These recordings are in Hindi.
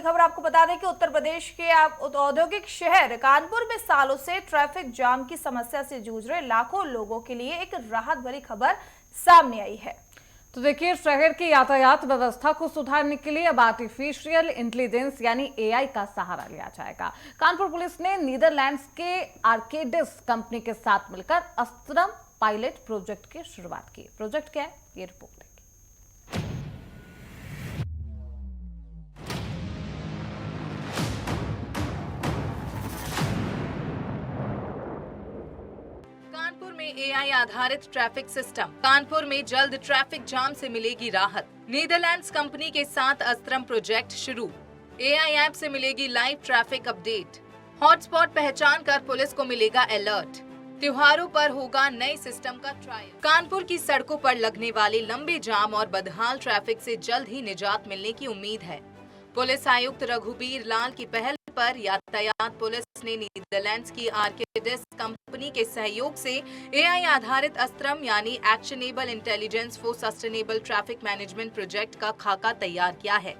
खबर आपको बता दें कि उत्तर प्रदेश के औद्योगिक शहर कानपुर में सालों से ट्रैफिक जाम की समस्या से जूझ रहे लाखों लोगों के लिए एक राहत भरी खबर सामने आई है। तो देखिए, शहर की यातायात व्यवस्था को सुधारने के लिए अब आर्टिफिशियल इंटेलिजेंस यानी एआई का सहारा लिया जाएगा। कानपुर पुलिस ने नीदरलैंड्स के आर्केडिस कंपनी के साथ मिलकर अस्त्रम पायलट प्रोजेक्ट की शुरुआत की। प्रोजेक्ट क्या है, ये रिपोर्ट है। कानपुर में एआई आधारित ट्रैफिक सिस्टम। कानपुर में जल्द ट्रैफिक जाम से मिलेगी राहत। नीदरलैंड्स कंपनी के साथ अस्त्रम प्रोजेक्ट शुरू। एआई ऐप से मिलेगी लाइव ट्रैफिक अपडेट। हॉटस्पॉट पहचान कर पुलिस को मिलेगा अलर्ट। त्योहारों पर होगा नए सिस्टम का ट्रायल। कानपुर की सड़कों पर लगने वाले लंबे जाम और बदहाल ट्रैफिक से जल्द ही निजात मिलने की उम्मीद है। पुलिस आयुक्त रघुबीर लाल की पहल पर यातायात पुलिस ने नीदरलैंड्स की आर्केडिस कंपनी के सहयोग से एआई आधारित अस्त्रम यानी actionable intelligence for sustainable traffic management project का खाका तैयार किया है।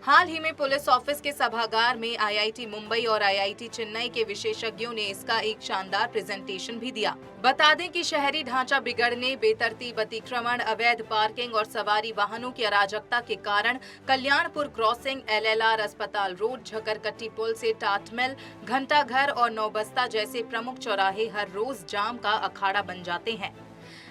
हाल ही में पुलिस ऑफिस के सभागार में आईआईटी मुंबई और आईआईटी चेन्नई के विशेषज्ञों ने इसका एक शानदार प्रेजेंटेशन भी दिया। बता दें कि शहरी ढांचा बिगड़ने, बेतरतीब अतिक्रमण, अवैध पार्किंग और सवारी वाहनों की अराजकता के कारण कल्याणपुर क्रॉसिंग, एलएलआर अस्पताल रोड, झकरकट्टी पुल से टाटमिल, घंटाघर और नौबस्ता जैसे प्रमुख चौराहे हर रोज जाम का अखाड़ा बन जाते हैं।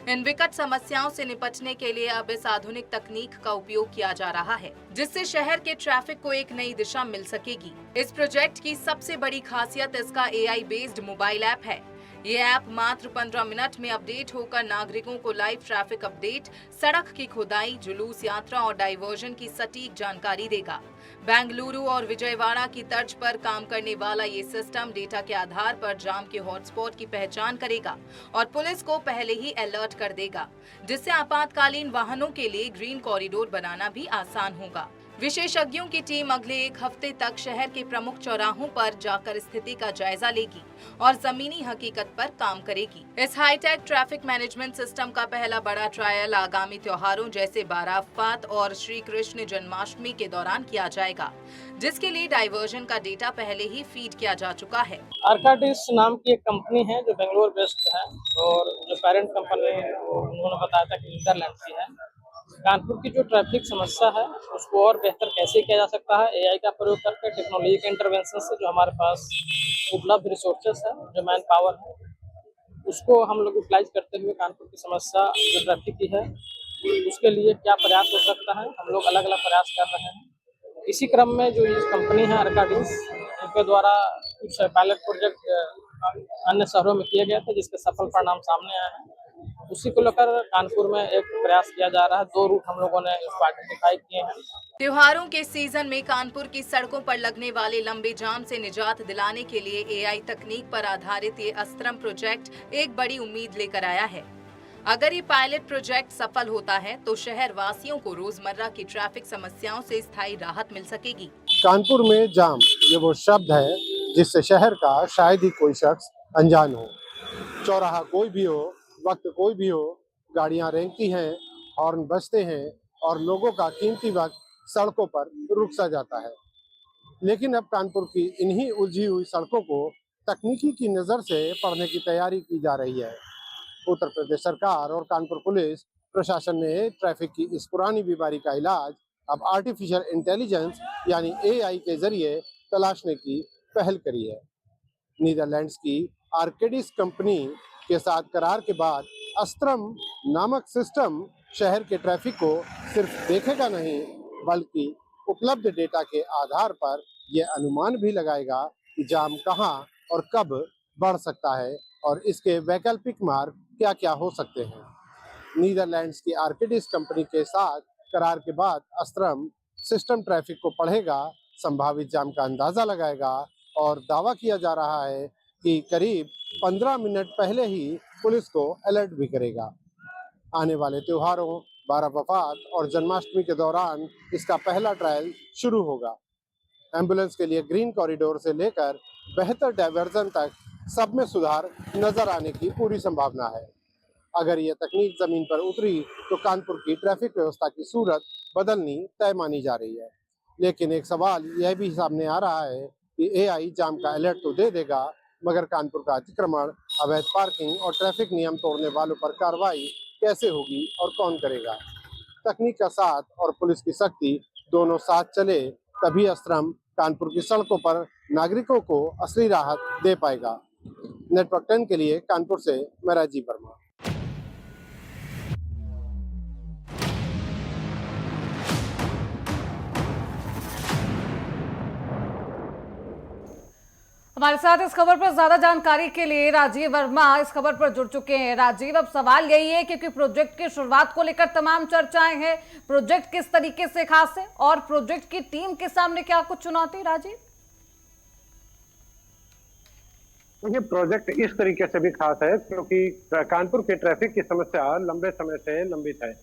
इन विकट समस्याओं से निपटने के लिए अब इस आधुनिक तकनीक का उपयोग किया जा रहा है, जिससे शहर के ट्रैफिक को एक नई दिशा मिल सकेगी। इस प्रोजेक्ट की सबसे बड़ी खासियत इसका एआई बेस्ड मोबाइल ऐप है। ये ऐप मात्र 15 मिनट में अपडेट होकर नागरिकों को लाइव ट्रैफिक अपडेट, सड़क की खुदाई, जुलूस यात्रा और डाइवर्जन की सटीक जानकारी देगा। बेंगलुरु और विजयवाड़ा की तर्ज पर काम करने वाला ये सिस्टम डेटा के आधार पर जाम के हॉटस्पॉट की पहचान करेगा और पुलिस को पहले ही अलर्ट कर देगा, जिससे आपातकालीन वाहनों के लिए ग्रीन कॉरिडोर बनाना भी आसान होगा। विशेषज्ञों की टीम अगले एक हफ्ते तक शहर के प्रमुख चौराहों पर जाकर स्थिति का जायजा लेगी और जमीनी हकीकत पर काम करेगी। इस हाईटेक ट्रैफिक मैनेजमेंट सिस्टम का पहला बड़ा ट्रायल आगामी त्योहारों जैसे बाराफात और श्री कृष्ण जन्माष्टमी के दौरान किया जाएगा, जिसके लिए डाइवर्जन का डेटा पहले ही फीड किया जा चुका है। आर्काडिस नाम की एक कंपनी है जो बेंगलोर बेस्ड है और जो पेरेंट कंपनी उन्होंने बताया था कि नीदरलैंड की है। कानपुर की जो ट्रैफिक समस्या है उसको और बेहतर कैसे किया जा सकता है, एआई का प्रयोग करके, टेक्नोलॉजी के इंटरवेंशन से, जो हमारे पास उपलब्ध रिसोर्सेस है, जो मैन पावर है, उसको हम लोग यूटिलाइज करते हुए कानपुर की समस्या जो ट्रैफिक की है उसके लिए क्या प्रयास हो सकता है, हम लोग अलग अलग प्रयास कर रहे हैं। इसी क्रम में जो ये कंपनी है आर्काडिस, उनके द्वारा कुछ पायलट प्रोजेक्ट अन्य शहरों में किए गए थे जिसके सफल परिणाम सामने आए हैं। उसी को लेकर कानपुर में एक प्रयास किया जा रहा है। 2 रूट हम लोगों ने उसको आइडेंटिफाई किए हैं। त्योहारों के सीजन में कानपुर की सड़कों पर लगने वाले लंबे जाम से निजात दिलाने के लिए एआई तकनीक पर आधारित ये अस्त्रम प्रोजेक्ट एक बड़ी उम्मीद लेकर आया है। अगर ये पायलट प्रोजेक्ट सफल होता है तो शहर वासियों को रोजमर्रा की ट्रैफिक समस्याओं से स्थायी राहत मिल सकेगी। कानपुर में जाम, ये वो शब्द है जिससे शहर का शायद ही कोई शख्स अनजान हो। चौराहा कोई भी हो, वक्त कोई भी हो, गाड़ियां रेंगती हैं, हॉर्न बजते हैं और लोगों का कीमती वक्त सड़कों पर रुक सा जाता है। लेकिन अब कानपुर की इन्हीं उलझी हुई सड़कों को तकनीकी की नज़र से पढ़ने की तैयारी की जा रही है। उत्तर प्रदेश सरकार और कानपुर पुलिस प्रशासन ने ट्रैफिक की इस पुरानी बीमारी का इलाज अब आर्टिफिशियल इंटेलिजेंस यानी एआई के जरिए तलाशने की पहल करी है। नीदरलैंड्स की आर्केडिस कंपनी के साथ करार के बाद अस्त्रम नामक सिस्टम शहर के ट्रैफिक को सिर्फ देखेगा नहीं, बल्कि उपलब्ध डेटा के आधार पर यह अनुमान भी लगाएगा कि जाम कहां और कब बढ़ सकता है और इसके वैकल्पिक मार्ग क्या क्या हो सकते हैं। नीदरलैंड्स की आर्केडिस कंपनी के साथ करार के बाद अस्त्रम सिस्टम ट्रैफिक को पढ़ेगा, संभावित जाम का अंदाजा लगाएगा और दावा किया जा रहा है कि करीब 15 मिनट पहले ही पुलिस को अलर्ट भी करेगा। आने वाले त्योहारों, बारावफात और जन्माष्टमी के दौरान इसका पहला ट्रायल शुरू होगा। एम्बुलेंस के लिए ग्रीन कॉरिडोर से लेकर बेहतर डाइवर्जन तक सब में सुधार नजर आने की पूरी संभावना है। अगर यह तकनीक जमीन पर उतरी तो कानपुर की ट्रैफिक व्यवस्था की सूरत बदलनी तय मानी जा रही है। लेकिन एक सवाल यह भी सामने आ रहा है कि एआई जाम का अलर्ट तो दे देगा, मगर कानपुर का अतिक्रमण, अवैध पार्किंग और ट्रैफिक नियम तोड़ने वालों पर कार्रवाई कैसे होगी और कौन करेगा? तकनीक का साथ और पुलिस की सख्ती दोनों साथ चले तभी अस्त्रम कानपुर की सड़कों पर नागरिकों को असली राहत दे पाएगा। नेटवर्क 10 के लिए कानपुर से मैं राजीव वर्मा। हमारे साथ इस खबर पर ज्यादा जानकारी के लिए राजीव वर्मा इस खबर पर जुड़ चुके हैं। राजीव, अब सवाल यही है क्योंकि प्रोजेक्ट की शुरुआत को लेकर तमाम चर्चाएं हैं, प्रोजेक्ट किस तरीके से खास है और प्रोजेक्ट की टीम के सामने क्या कुछ चुनौती? राजीव, ये प्रोजेक्ट इस तरीके से भी खास है क्योंकि कानपुर की ट्रैफिक की समस्या लंबे समय से लंबित है।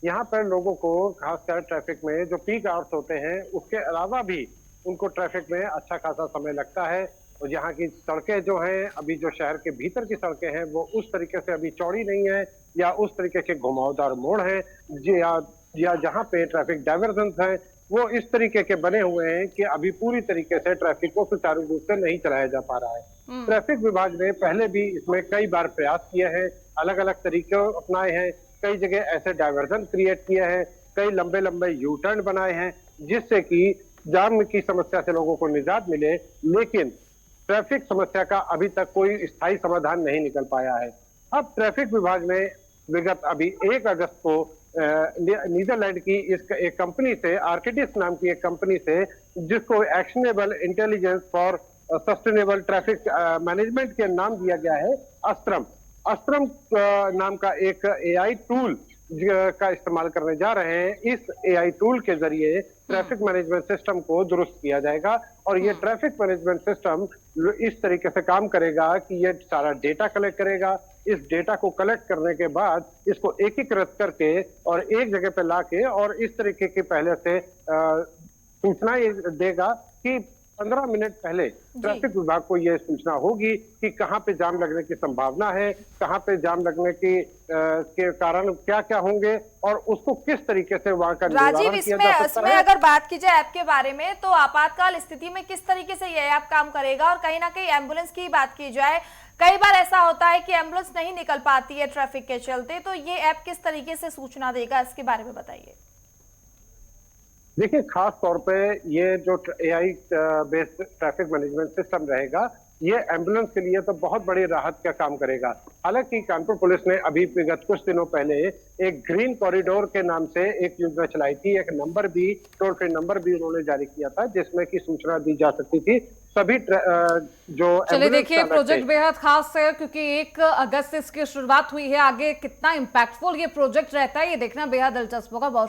यहाँ पर लोगों को खासकर ट्रैफिक में जो पीक आवर्स होते हैं उसके अलावा भी उनको ट्रैफिक में अच्छा खासा समय लगता है। और यहाँ की सड़कें जो हैं, अभी जो शहर के भीतर की सड़कें हैं वो उस तरीके से अभी चौड़ी नहीं है या उस तरीके के घुमावदार मोड़ हैं या जहाँ पे ट्रैफिक डायवर्जन है वो इस तरीके के बने हुए हैं कि अभी पूरी तरीके से ट्रैफिक को सुचारू रूप से नहीं चलाया जा पा रहा है। ट्रैफिक विभाग ने पहले भी इसमें कई बार प्रयास किए हैं, अलग अलग तरीके अपनाए हैं, कई जगह ऐसे डायवर्जन क्रिएट किए हैं, कई लंबे लंबे यू टर्न बनाए हैं जिससे कि जाम की समस्या से लोगों को निजात मिले, लेकिन ट्रैफिक समस्या का अभी तक कोई स्थायी समाधान नहीं निकल पाया है। अब ट्रैफिक विभाग ने विगत अभी 1 अगस्त को नीदरलैंड की एक कंपनी से, आर्किडिस नाम की एक कंपनी से, जिसको actionable intelligence for sustainable traffic management के नाम दिया गया है, अस्त्रम नाम का एक एआई टूल का इस्तेमाल करने जा रहे हैं। इस एआई टूल के जरिए ट्रैफिक मैनेजमेंट सिस्टम को दुरुस्त किया जाएगा और ये ट्रैफिक मैनेजमेंट सिस्टम इस तरीके से काम करेगा कि ये सारा डेटा कलेक्ट करेगा। इस डेटा को कलेक्ट करने के बाद इसको एकीकृत करके और एक जगह पे लाके और इस तरीके की पहले से सूचना देगा कि 15 मिनट पहले ट्रैफिक विभाग को यह सूचना होगी कि कहां पे जाम लगने की संभावना है, कहां पे जाम लगने के कारण क्या क्या होंगे और उसको किस तरीके से वहां का राजीव, इसमें अगर बात की जाए ऐप के बारे में तो आपातकाल स्थिति में किस तरीके से यह ऐप काम करेगा? और कहीं ना कहीं एम्बुलेंस की बात की जाए, कई बार ऐसा होता है कि एम्बुलेंस नहीं निकल पाती है ट्रैफिक के चलते, तो ये ऐप किस तरीके से सूचना देगा, इसके बारे में बताइए। देखिए, खास तौर पे ये जो AI based traffic management system रहेगा, ये एम्बुलेंस के लिए तो बहुत बड़ी राहत का काम करेगा। हालांकि कानपुर पुलिस ने अभी विगत कुछ दिनों पहले एक ग्रीन कॉरिडोर के नाम से एक योजना चलाई थी, एक नंबर भी, टोल फ्री नंबर भी उन्होंने जारी किया था जिसमें की सूचना दी जा सकती थी सभी जो। चलिए देखिए, प्रोजेक्ट बेहद खास है क्योंकि 1 अगस्त से इसकी शुरुआत हुई है। आगे कितना इम्पैक्टफुल ये प्रोजेक्ट रहता है ये देखना बेहद दिलचस्प होगा। बहुत